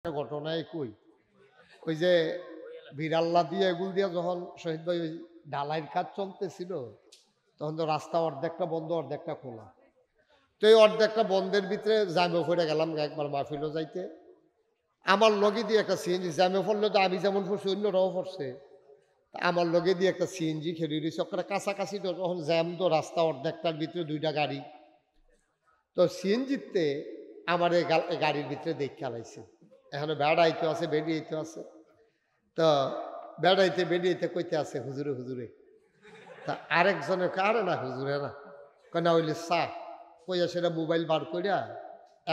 একটা ঘটনায় কই ওই যে বিড়াল্লা দিয়ে এগুল দিয়ে যখন শহীদ ভাই ওই ঢালাইয়ের কাজ চলতেছিল তখন তো রাস্তা অর্ধেকটা বন্ধ অর্ধেকটা খোলা। তো এই অর্ধেকটা বন্ধের ভিতরে জামে ফিরে গেলাম একবার মাহফিলও যাইতে। আমার লগে দিয়ে একটা সিএনজি জামে পড়লে তো আমি যেমন পড়ছি অন্যরাও পড়ছে। আমার লগে দিয়ে একটা সিএনজি খেলে দিয়েছে ওখানে কাছাকাছি তো তখন জ্যাম তো রাস্তা অর্ধেকটার ভিতরে দুইটা গাড়ি। তো সিএনজিতে আমার এই গাড়ির ভিতরে দেখে আলাইছে এখানে বেড়াইতে আছে বেরিয়েতে আছে। তো বেড়াইতে বেরিয়েতে কইতে আছে হুজুরে হুজুরে। তা আরেকজনের কারে না হুজুরে না কেনা হইলে চা কইয়া সেটা মোবাইল বার করিয়া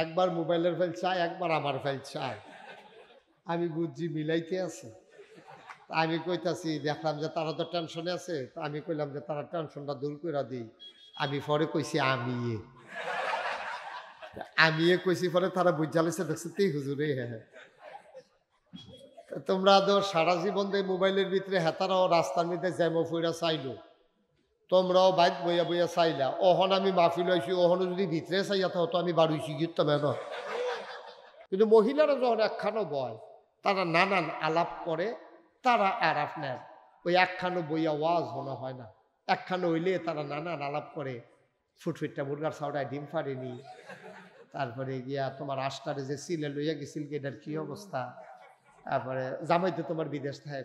একবার মোবাইলের ফেল চায় একবার আমার ফেল চায়। আমি বুঝছি মিলাইতে আছে। আমি কইতাছি দেখলাম যে তারা তো টেনশনে আছে। আমি কইলাম যে তারা টেনশনটা দূর করে দিই। আমি পরে কইছি আমি কইছি পরে তারা বুঝালিছে দেখছে তুই হুজুরে। হ্যাঁ তোমরা তো সারা জীবন দিয়ে মোবাইলের ভিতরে হেতারাও রাস্তার মধ্যে জ্যামো ফইরা চাইলো তোমরাও বাইক বইয়া বইয়া চাইলা ওহন আমি মাহফিল হয়েছি ওহনও যদি ভিতরে চাইয়া হতো আমি বাড়ুইছি গিয়ে না। কিন্তু মহিলারা যখন একখানো বয় তারা নানান আলাপ করে তারা আরাফ নেন। ওই একখানো বইয়া ওয়াজ মনে হয় না একখানো হইলে তারা নানান আলাপ করে ফুটফিটটা মুরগার ছাউটায় ডিম ফাড়েনি তারপরে গিয়া তোমার আষ্টারে যে সিলে লইয়া গেছিল এটার কি অবস্থা। তারপরে জামাইতে তোমার বিদেশ থাকে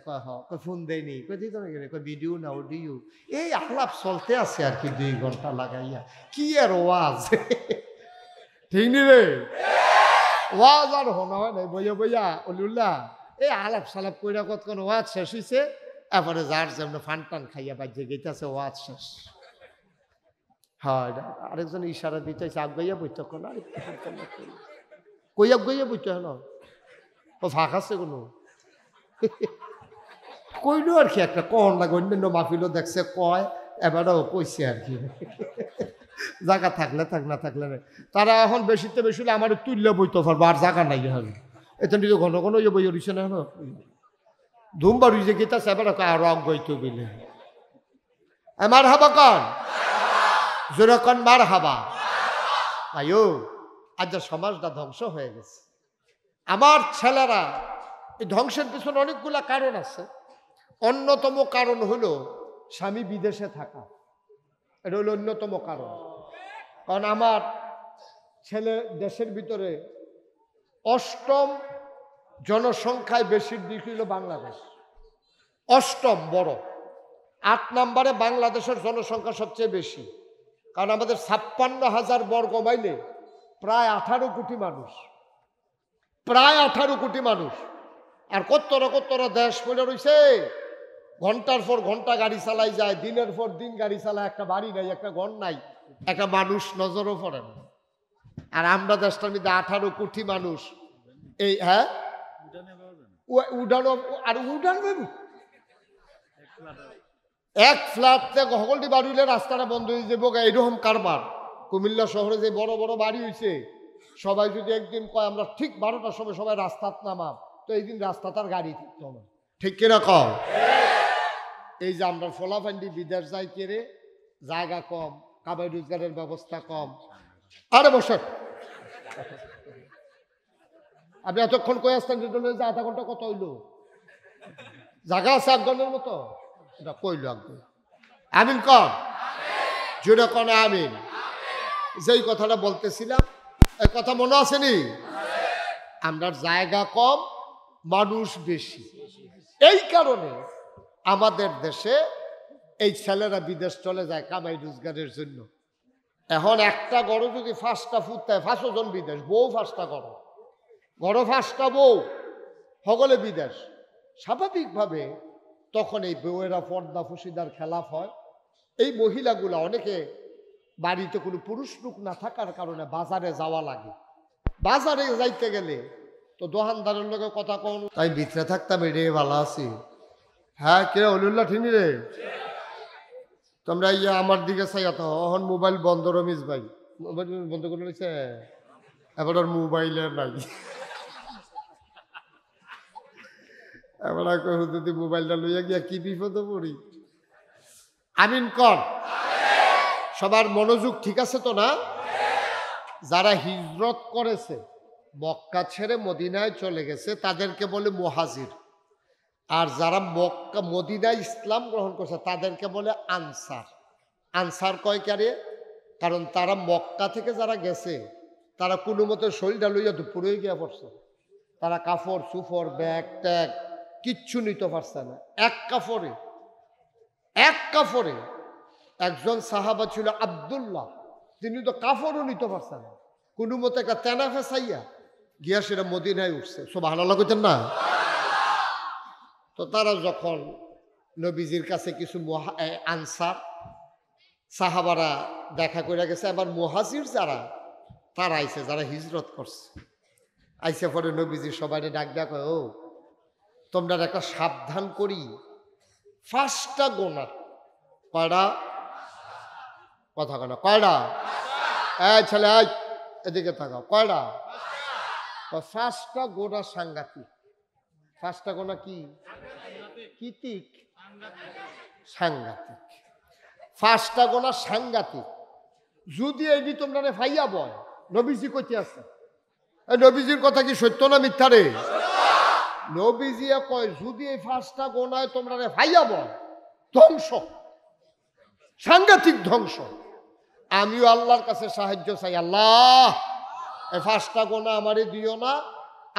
ফোন দেয়নি ভিডিও না অডিও এই আলাপ চলতে আছে আর কি 2 ঘন্টা লাগাইয়া কি আর ওয়াজ ঠিক নি রে ওয়াজ আর হোনা হয় নাই বইয়া বইয়া অলিউল্লাহ এই আলাপ সালাপ কইরা কতক্ষণ ওয়াজ শেষ হয়েছে। তারপরে যার যেমন ফান টান খাইয়া বাজে গেইতেছে ওয়াজ শেষ। হয় আরেকজন ইশারা দিতেছে আগাইয়া বইতে কোন কই আগাইয়া বইতে হল ও ফাঁক আছে কোনো কইলো আর কি একটা কন লাগে অন্যান্য মাহফিলও দেখছে কয় এবারও কইছে আর কি জায়গা থাকলে থাক না থাকলে না তারা এখন বেশিতে বেশি হলে আমার তুললে বইতে পারবো আর জায়গা নাই হবে এটা নিজে ঘন ঘন ইয়ে বই রইছে না ধুম বাড়ি যে গীতাছে এবার আরো বইতে বিলে আমার হাবা কন জোরে কন মার হাবা আয়ো আজ সমাজটা ধ্বংস হয়ে গেছে। আমার ছেলেরা এই ধ্বংসের পিছনে অনেকগুলা কারণ আছে। অন্যতম কারণ হলো স্বামী বিদেশে থাকা। এটা হলো অন্যতম কারণ। কারণ আমার ছেলে দেশের ভিতরে 8ম জনসংখ্যায় বেশির দিক হইল বাংলাদেশ 8ম বড় 8 নম্বরে বাংলাদেশের জনসংখ্যা সবচেয়ে বেশি। কারণ আমাদের 56,000 বর্গ মাইলে প্রায় 18 কোটি মানুষ প্রায় 18 কোটি মানুষ। আর কত্তরা দেশ পড়ে রয়েছে ঘন্টার পর ঘন্টা গাড়ি চালাই যায় দিনের পর দিন গাড়ি চালায় একটা বাড়ি নাই একটা ঘর নাই একটা মানুষ নজরও পড়ে না। আর আমরা দেশটার মধ্যে 18 কোটি মানুষ এই হ্যাঁ উড়ানো আর উড়ান বাবু এক ফ্ল্যাটতে সকলটি বাড়ি হইলে রাস্তাটা বন্ধ হয়ে যাবো এইরকম কারবার। কুমিল্লা শহরে যে বড় বড় বাড়ি হয়েছে সবাই যদি একদিন কয় আমরা ঠিক 12টার সময় সবাই রাস্তাত নামাম তো এই দিন রাস্তা তার গাড়ি থাকতো না ঠিক কিনা কম। এই যে আমরা ফলাফান্ডি বিদেশ যাই কেড়ে জায়গা কম কামাই রোজগারের ব্যবস্থা কম। আরে বসে আপনি এতক্ষণ কয়ে আসতেন যে 0.5 ঘন্টা কত হইল জায়গা আছে 1 ঘন্টার মতো এটা কইল একদম আমিন কন জোরে কন আমিন। যেই কথাটা বলতেছিলাম এই কথা মনে আসেনি আমরা জায়গা কম মানুষ বেশি এই কারণে আমাদের দেশে এই ছেলেরা বিদেশ চলে যায় কামাই রোজগারের জন্য। এখন একটা গড় যদি 5টা ফুটতে 5 জন বিদেশ বউ 5টা গড় 5টা বউ সকলে বিদেশ স্বাভাবিকভাবে তখন এই বউয়েরা পর্দা ফুসিদার খেলাফ হয়। এই মহিলাগুলা অনেকে বাড়িতে কোনো পুরুষ লোক না থাকার কারণে বাজারে যাওয়া লাগে। বাজারে যাইতে গেলে তো দোকানদারের লোকে কথা কন তাই ভিতরে থাকতাম রে ভালো আছি হ্যাঁ কে অলিউল্লাহ ঠিনি রে তোমরা ইয়া আমার দিকে চাইয়া তো এখন মোবাইল বন্ধ রমিস ভাই মোবাইল বন্ধ করে নিছে এবার আর মোবাইলের নাই এবার যদি মোবাইলটা লইয়া গিয়া কি বিপদে পড়ি। আমিন কর সবার মনোযোগ ঠিক আছে তো না। যারা হিজরত করেছে মক্কা ছেড়ে মদিনায় চলে গেছে তাদেরকে বলে মুহাজির, আর যারা মক্কা মদিনায় ইসলাম গ্রহণ করছে তাদেরকে বলে আনসার। আনসার কয় কারে? কারণ তারা মক্কা থেকে যারা গেছে তারা কোনো মতো শরীরটা লইয়া দুপুরে গিয়া পড়ছে, তারা কাপড় সুফর ব্যাগ ট্যাগ কিচ্ছু নিতে পারছে না। এক কাপড়ে একজন সাহাবা ছিল আব্দুল্লাহ, তিনি তো কাপড়ও নিতে পারছেন না, কোনো মতো একটা তেনা ফেসাইয়া গিয়া সেটা মদিনায় উঠছে। সুবহানাল্লাহ কইতেন না? তো তারা যখন নবীজির কাছে কিছু আনসার সাহাবারা দেখা করে গেছে, আবার মুহাজির যারা তারা আইছে, যারা হিজরত করছে আইসে পরে নবীজি সবাই ডাক ডাক, ও তোমরা একটা সাবধান করি, 5টা গোনা। কয়টা? কথা কেন? কয়টা? এই ছেলে এদিকে থাকাও। কয়টা? 5টা গোনা সাংঘাতিক। 5টা গোনা কি? কিতিক সাংঘাতিক। 5টা গোনা সাংঘাতিক। যদি এই তোমরা ফাইয়া বয়, নবীজি কইতে আছে, এই নবীজির কথা কি সত্য না মিথ্যা রে? নবীজি কয় যদি এই 5টা গোনায় তোমরা ফাইয়া বয়, ধ্বংস, সাংঘাতিক ধ্বংস। আমিও আল্লাহর কাছে সাহায্য চাই, আল্লাহ এই 5টা গোনা আমারে দিও না,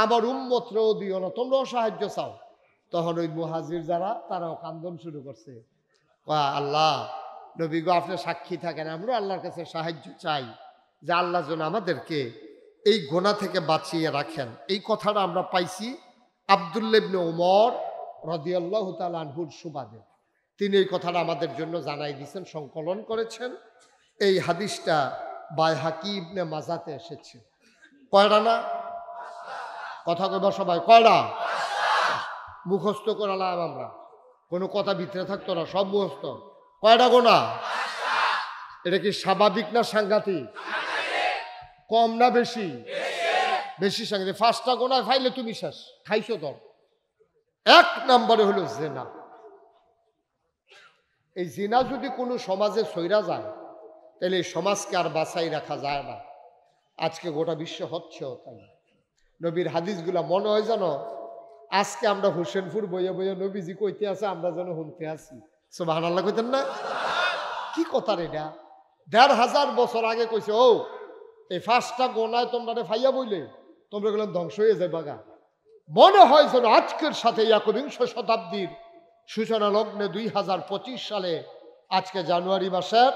আমার উম্মতরেও দিও না, তোমরাও সাহায্য চাও। তখন ওই মুহাজির যারা তারাও কান্দন শুরু করছে, আল্লাহ নবী গো আপনি সাক্ষী থাকেন, আমরাও আল্লাহর কাছে সাহায্য চাই যে আল্লাহ যেন আমাদেরকে এই গোনা থেকে বাঁচিয়ে রাখেন। এই কথাটা আমরা পাইছি আব্দুল্লাহ ইবনে ওমর রাদিয়াল্লাহু তাআলা আনহুর সুবাদে। তিনি এই কথাটা আমাদের জন্য জানাই দিয়েছেন, সংকলন করেছেন। এই হাদিসটা বাইহাকি ইবনে মাজাতে এসেছে। কয়টা না? কথা কইবা সবাই, কয়টা? মুখস্থ করালাম আমরা, কোনো কথা ভিতরে থাকতো না, সব মুখস্থ। কয়টা গোনা? এটা কি স্বাভাবিক না সাংঘাতিক? কম না বেশি? বেশি সাংঘাতিক। 5টা গোনায় ফাইলে তুমি শেষ, খাইছো তোর। 1 নম্বরে হলো জিনা। এই জিনা যদি কোনো সমাজে সইরা যায় তাহলে এই সমাজকে আর বাঁচাই রাখা যায় না। আজকে গোটা বিশ্ব হচ্ছেও তাই। নবীর হাদিসগুলা মনে হয় যেন আজকে আমরা হোসেনপুর বইয়ে বইয়ে নবীজি কইতে আছে, আমরা যেন শুনতে আছি। সুবহানাল্লাহ কইতেন না? কি কথা রে এটা? 1500 বছর আগে কইছে, ও এই 5টা গোনায় তোমরা ফাইয়া বইলে তোমরা গেলাম ধ্বংস হয়ে যায় বাগা। মনে হয় যেন আজকের সাথে 21 শতাব্দীর সূচনা লগ্নে 2025 সালে আজকে জানুয়ারি মাসের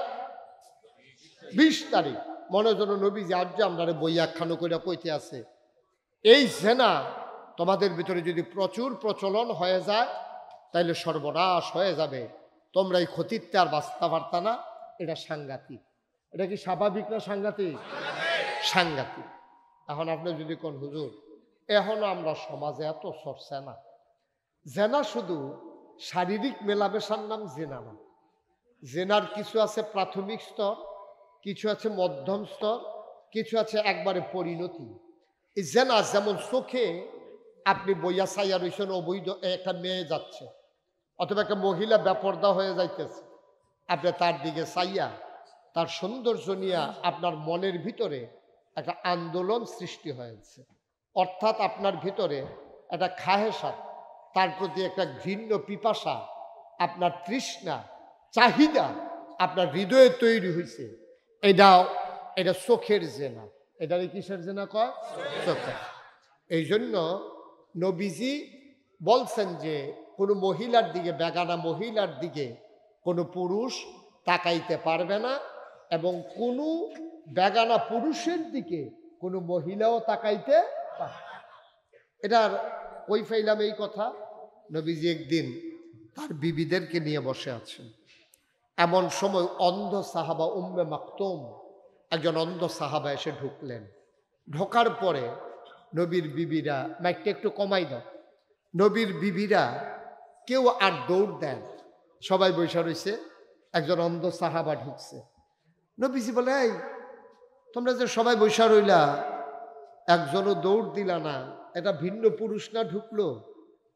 20 তারিখ, মনে যেন নবীজি আজ যে আমরা বই একখানো করে কইতে আছে। এই জেনা তোমাদের ভিতরে যদি প্রচুর প্রচলন হয়ে যায় তাইলে সর্বনাশ হয়ে যাবে, তোমরা এই ক্ষতিতে আর বাঁচতে পারতা না। এটা সাংঘাতিক। এটা কি স্বাভাবিক না সাংঘাতিক? সাংঘাতিক। এখন আপনি যদি কোন হুজুর এখনো আমরা সমাজে এত চর্চা না, জেনা শুধু শারীরিক মেলামেশার নাম জেনা না। জেনার কিছু আছে প্রাথমিক স্তর, কিছু আছে মধ্যম স্তর, কিছু আছে একবারে পরিণতি। এই জেনা যেমন চোখে আপনি বইয়া চাইয়া রয়েছেন, অবৈধ একটা মেয়ে যাচ্ছে অথবা একটা মহিলা বেপর্দা হয়ে যাইতেছে, আপনি তার দিকে চাইয়া তার সৌন্দর্য নিয়ে আপনার মনের ভিতরে একটা আন্দোলন সৃষ্টি হয়েছে, অর্থাৎ আপনার ভিতরে একটা খাহেসাত, তার প্রতি একটা ঘৃণ্য পিপাসা, আপনার তৃষ্ণা চাহিদা আপনার হৃদয়ে তৈরি হয়েছে। এটা চোখের জেনা। এটা কিসের জেনা কয়? চোখের। এই জন্য নবীজি বলছেন যে কোনো মহিলার দিকে, বেগানা মহিলার দিকে কোনো পুরুষ তাকাইতে পারবে না, এবং কোনো বেগানা পুরুষের দিকে কোনো মহিলাও তাকাইতে পারবে না। এটার কই ফাইলাম এই কথা? নবীজি একদিন তার বিবিদেরকে নিয়ে বসে আছেন, এমন সময় অন্ধ সাহাবা উম্মে মাকতুম, একজন অন্ধ সাহাবা এসে ঢুকলেন। ঢোকার পরে নবীর বিবিরা, মাইকটা একটু কমাই দাও, নবীর বিবিরা কেউ আর দৌড় দেন, সবাই বসে রয়েছে। একজন অন্ধ সাহাবা ঢুকছে। নবীজি বলে, এই তোমরা যে সবাই বসে রইলা, একজনও দৌড় দিলা না, এটা ভিন্ন পুরুষ না ঢুকলো?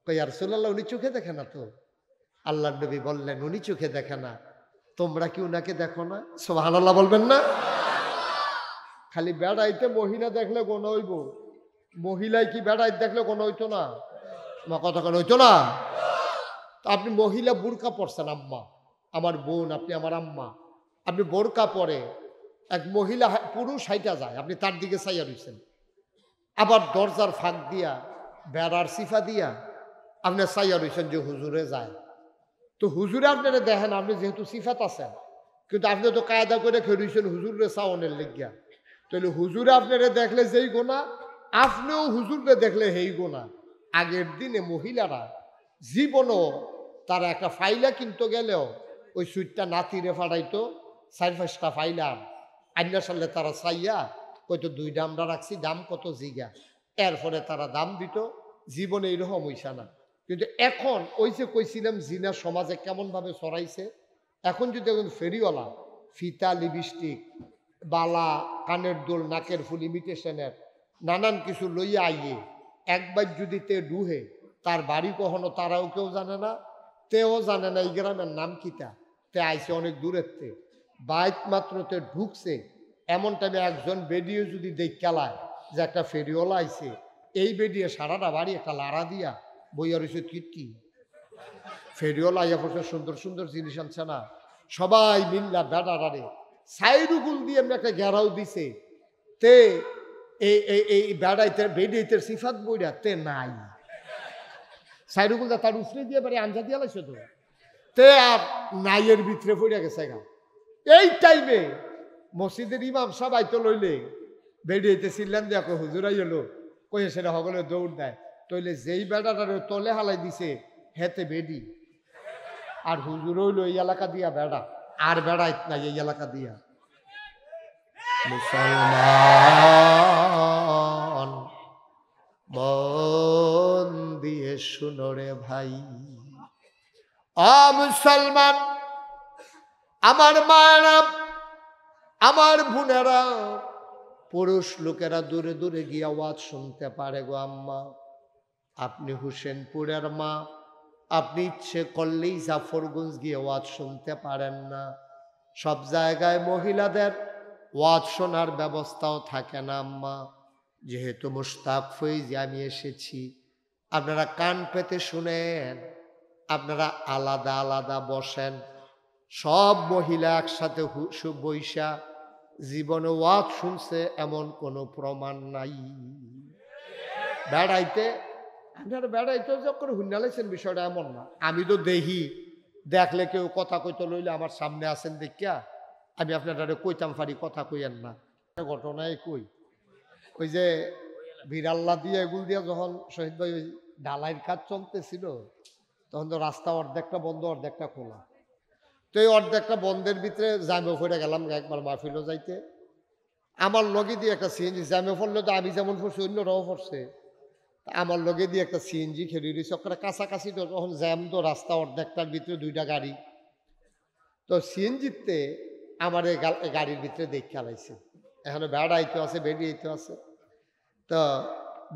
কই আর রাসূলুল্লাহ উনি চোখে দেখে না তো? আল্লাহর নবী বললেন, উনি চোখে দেখে না, তোমরা কি উনাকে দেখো না? সুবহানাল্লাহ বলবেন না? খালি বেড়াইতে মহিলা দেখলে গোনা হইব, মহিলায় কি বেড়াই দেখলে কোনো হইতো না? আমার কথা কোনো হইতো না? তা আপনি মহিলা বুরকা পরছেন আম্মা, আমার বোন, আপনি আমার আম্মা, আপনি বোরকা পরে এক মহিলা পুরুষ হাইটা যায়, আপনি তার দিকে চাইয়া রইছেন, আবার দরজার ফাঁক দিয়া বেড়ার সিফা দিয়া আপনি চাইয়া রইছেন যে হুজুরে যায়। তো হুজুরে আপনারা দেখেন, আপনি যেহেতু সিফাত আছেন, কিন্তু আপনি তো কায়দা করে খেয়ে রইছেন হুজুরে চাওনের লেগিয়া। তাহলে হুজুরে আপনারা দেখলে যেই গোনা, আপনিও হুজুরে দেখলে হেই গোনা। আগের দিনে মহিলারা জীবনও তারা একটা ফাইলা কিনতে গেলেও ওই সুইটটা নাতিরে ফাড়াইতো, 4-5টা ফাইলার আইনা সালে তারা চাইয়া কইতো 2 দামটা রাখছি, দাম কত জিগা, এরপরে তারা দাম দিত। জীবনে এইরকম হইসা না। কিন্তু এখন ওই যে কইছিলাম জিনা সমাজে কেমনভাবে ছড়াইছে, এখন যদি এখন ফেরিওয়ালা ফিতা, লিপস্টিক, বালা, কানের দোল, নাকের ফুল, ইমিটেশনের নানান কিছু লইয়া আইয়ে একবার যদি তে ডুহে, তার বাড়ি কখনো তারাও কেউ জানে না, তেও জানে না এই গ্রামের নাম কিতা, তে আইসে অনেক দূরের তে বাইক মাত্র তে ঢুকছে, এমন টাইমে একজন বেডিয়ে যদি দেখালায় যে একটা ফেরিওয়ালা আইছে, এই বেডিয়ে সারাটা বাড়ি একটা লাড়া দিয়া বইয়া রয়েছে কীর্তি। ফেরিওয়ালা আইয়া পড়ছে, সুন্দর সুন্দর জিনিস আনছে না, সবাই মিল্লা বেড়ারে সাইডুগুল দিয়ে এমনি একটা ঘেরাও দিছে, তে এই বেড়াইতে বেডিয়েতে সিফাত বইরা তে নাই, সাইডুগুলটা তার উফরে দিয়ে বাড়ি আঞ্জা দিয়া লাগছে তো, তে আর নাইয়ের ভিতরে পড়ে গেছে গা। এই টাইমে মসজিদের ইমাম সাহেব আইতো লইলে বেডিয়েতে চিল্লান দিয়ে হুজুরাই হলো কয়ে সেটা সকলে দৌড় দেয়। তইলে যেই বেড়াটারে তলে হালাই দিছে হেতে বেডি, আর হুজুর হইলো এই এলাকা দিয়া বেড়া, আর বেড়াইত নাই এই এলাকা দিয়া। মুসলমান মন দিয়ে শুনো রে ভাই, মুসলমান আমার মায়েরা, আমার বোনেরা, পুরুষ লোকেরা দূরে দূরে গিয়ে আওয়াজ শুনতে পারে গো আম্মা, আপনি হোসেনপুরের মা, আপনি ইচ্ছে করলেই জাফরগঞ্জ গিয়ে ওয়াজ শুনতে পারেন না। সব জায়গায় মহিলাদের ওয়াজ শোনার ব্যবস্থাও থাকে না আম্মা। যেহেতু মুশতাক ফৈজি আমি এসেছি, আপনারা কান পেতে শুনেন, আপনারা আলাদা আলাদা বসেন। সব মহিলা একসাথে বৈশা জীবনে ওয়াজ শুনছে এমন কোনো প্রমাণ নাই। বেড়াইতে আপনারা বেড়াইতে যখন হুন্নালাইছেন বিষয়টা এমন না। আমি তো দেখি, দেখলে কেউ কথা কইতে লইলে আমার সামনে আসেন দেখিয়া আমি আপনারা কইতাম পারি, কথা কইয়েন না। ঘটনায় কই, ওই যে বিড়াল্লা দিয়ে এগুল দিয়া যখন শহীদ ভাই ওই ঢালাইয়ের কাজ চলতেছিল, তখন তো রাস্তা অর্ধেকটা বন্ধ অর্ধেকটা খোলা। তো এই অর্ধেকটা বন্ধের ভিতরে জামে ফিরে গেলাম একবার মাহফিলও যাইতে। আমার লগে দিয়ে একটা সিএনজি, জামে পড়লে তো আমি যেমন পড়ছি অন্যরাও পড়ছে, আমার লগে দিয়ে একটা সিএনজি খেলি রয়েছে, ওখানে কাছাকাছি তো তখন জ্যাম, তো রাস্তা অর্ধেকটার ভিতরে 2টা গাড়ি। তো সিএনজিতে আমার এই গাড়ির ভিতরে দেখে লাইছে, এখানে বেড়াইতে আছে বেরিয়েতে আছে। তো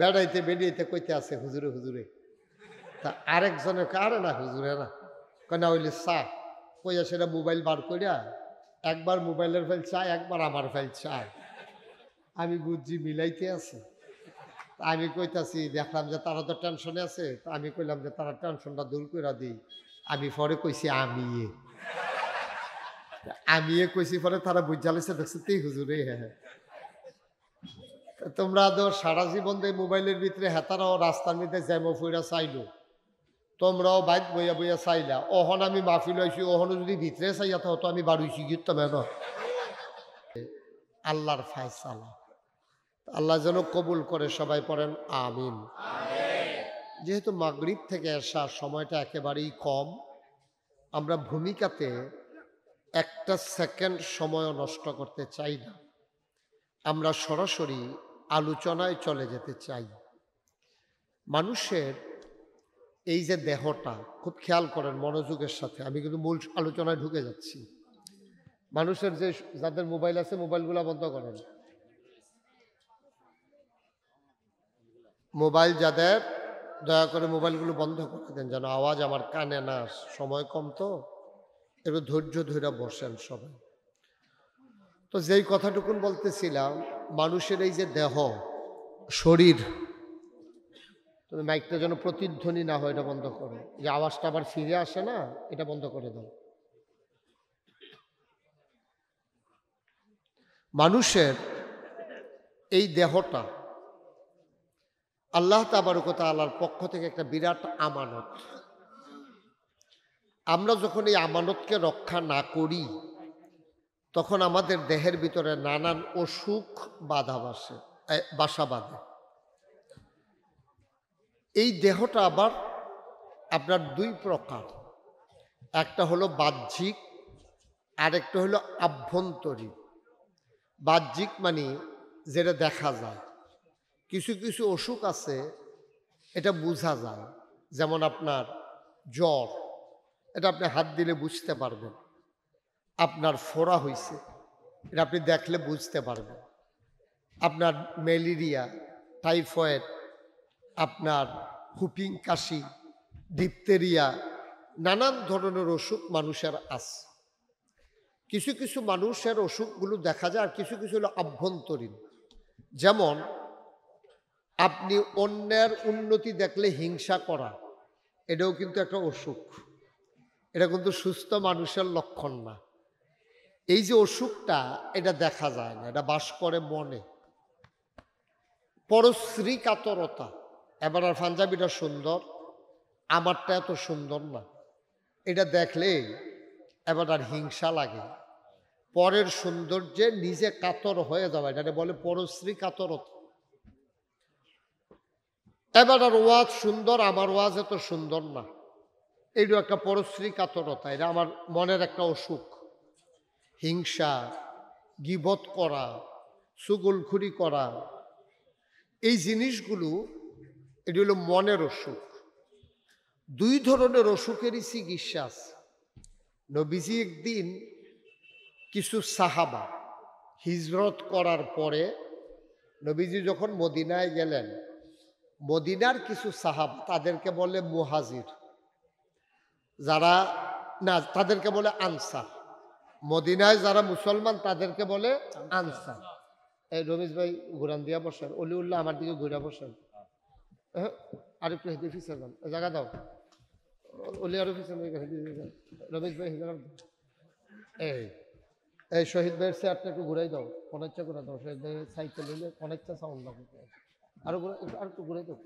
বেড়াইতে বেরিয়েতে কইতে আছে হুজুরে হুজুরে, তা আরেকজনের কারে না হুজুরে না কেনা হইলে চা কইয়া, সেটা মোবাইল বার করিয়া একবার মোবাইলের ফাইল চায়, একবার আমার ফাইল চায়। আমি বুঝছি মিলাইতে আছে। আমি কইতাছি, দেখলাম যে তারা তো টেনশনে আছে, তো আমি কইলাম যে তারা টেনশনটা দূর করে দিই। আমি পরে কইছি আমি কইছি, পরে তারা বুঝালিছে, দেখছি তুই হুজুরে। হ্যাঁ, তোমরা তো সারা জীবন দিয়ে মোবাইলের ভিতরে হেতারাও রাস্তার মধ্যে জ্যামো ফুইরা চাইলো, তোমরাও বাইক বইয়া বইয়া চাইলা। ওহন আমি মাহফিল হয়েছি, ওহনও যদি ভিতরে চাইয়া তো আমি বাড়ুইছি গিয়ে না। আল্লাহর ফায়সালা, আল্লাহ যেন কবুল করে, সবাই পড়েন আমিন। যেহেতু মাগরিব থেকে আসার সময়টা একেবারেই কম, আমরা ভূমিকাতে একটা সেকেন্ড সময়ও নষ্ট করতে চাই না, আমরা সরাসরি আলোচনায় চলে যেতে চাই। মানুষের এই যে দেহটা, খুব খেয়াল করেন মনোযোগের সাথে, আমি কিন্তু মূল আলোচনায় ঢুকে যাচ্ছি। মানুষের যে যাদের মোবাইল আছে মোবাইলগুলো বন্ধ করেন, মোবাইল যাদের, দয়া করে মোবাইলগুলো বন্ধ করে দেন, যেন আওয়াজ আমার কানে না। সময় কম তো, একটু ধৈর্য ধরে বসেন সবাই। তো যেই কথাটুকুন বলতেছিলাম, মানুষের এই যে দেহ, শরীর, তুমি মাইকটা যেন প্রতিধ্বনি না হয়, এটা বন্ধ করো। যে আওয়াজটা আবার ফিরে আসে না, এটা বন্ধ করে দাও। মানুষের এই দেহটা আল্লাহ তাবারক ওয়া তাআলার পক্ষ থেকে একটা বিরাট আমানত। আমরা যখন এই আমানতকে রক্ষা না করি, তখন আমাদের দেহের ভিতরে নানান অসুখ বাসা বাঁধে। এই দেহটা আবার আপনার দুই প্রকার, একটা হলো বাহ্যিক, আরেকটা হলো আভ্যন্তরীণ। বাহ্যিক মানে যেটা দেখা যায়। কিছু কিছু অসুখ আছে এটা বোঝা যায়, যেমন আপনার জ্বর, এটা আপনি হাত দিলে বুঝতে পারবেন। আপনার ফোড়া হয়েছে, এটা আপনি দেখলে বুঝতে পারবেন। আপনার ম্যালেরিয়া, টাইফয়েড, আপনার হুপিং কাশি, ডিপথেরিয়া, নানান ধরনের অসুখ মানুষের আছে। কিছু কিছু মানুষের অসুখগুলো দেখা যায়, আর কিছু কিছু হলো আভ্যন্তরীণ। যেমন আপনি অন্যের উন্নতি দেখলে হিংসা করা, এটাও কিন্তু একটা অসুখ। এটা কিন্তু সুস্থ মানুষের লক্ষণ না। এই যে অসুখটা, এটা দেখা যায় না, এটা বাস করে মনে। পরশ্রী কাতরতা, এবার আর পাঞ্জাবিটা সুন্দর, আমারটা এত সুন্দর না, এটা দেখলে এবার আর হিংসা লাগে। পরের সৌন্দর্যে নিজে কাতর হয়ে যাওয়া, এটা বলে পরশ্রী কাতরতা। এবার আর ওয়াজ সুন্দর, আমার ওয়াজ এত সুন্দর না, এইটা একটা পরশ্রী কাতরতা। এটা আমার মনের একটা অসুখ। হিংসা, গীবত করা, চুগলখুরি করা, এই জিনিসগুলো এটি হলো মনের অসুখ। দুই ধরনের অসুখেরই চিকিৎসা আছে। নবীজি একদিন কিছু সাহাবা হিজরত করার পরে, নবীজি যখন মদিনায় গেলেন, মদিনার কিছু সাহাবা, তাদেরকে বলে মুহাজির, যারা না তাদেরকে বলে আনসার। মদিনায় যারা মুসলমান তাদেরকে বলে আনসার। এই রমেশ ভাই ঘুরান দিয়া বসেন, অলিউল্লাহ আমার দিকে ঘুরা বসেন। হ্যাঁ, আরেকটু হেঁটে ফিসে যান, জায়গা দাও। অলি আরো ফিসে রমেশ ভাই এই এই শহীদ ভাইয়ের চেয়ারটা একটু ঘুরাই দাও, অনেকটা ঘুরা দাও। শহীদ ভাইয়ের সাইকেল হইলে অনেকটা সাউন্ড লাগবে, আরো আর একটু ঘুরাই দাও।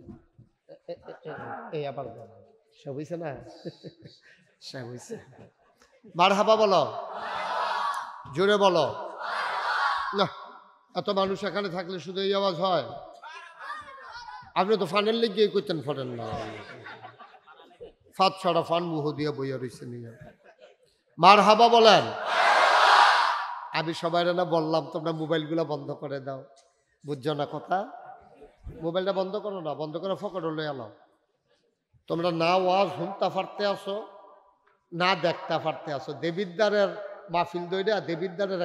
এই আবার সে হয়েছে না, সে হয়েছে। মারহাবা বলো, জোরে বলো না। এত মানুষ এখানে থাকলে শুধু এই আওয়াজ হয়? আপনি তো ফানের লেগে করতেন, ফটেন না, ফাঁদ ছাড়া ফান মুহ দিয়ে বইয়া রয়েছে নিয়ে। মারহাবা বলেন। আমি সবাই না বললাম তোমরা মোবাইলগুলো বন্ধ করে দাও, বুঝছো না কথা? মোবাইলটা বন্ধ করো না, বন্ধ করে ফকট লয়ে আলো। তোমরা না ওয়াজ শুনতে পারতে আসো, না দেখতে পারতে আসো। দেবিদ্দারের মাহফিল দইরা, দেবিদ্দারের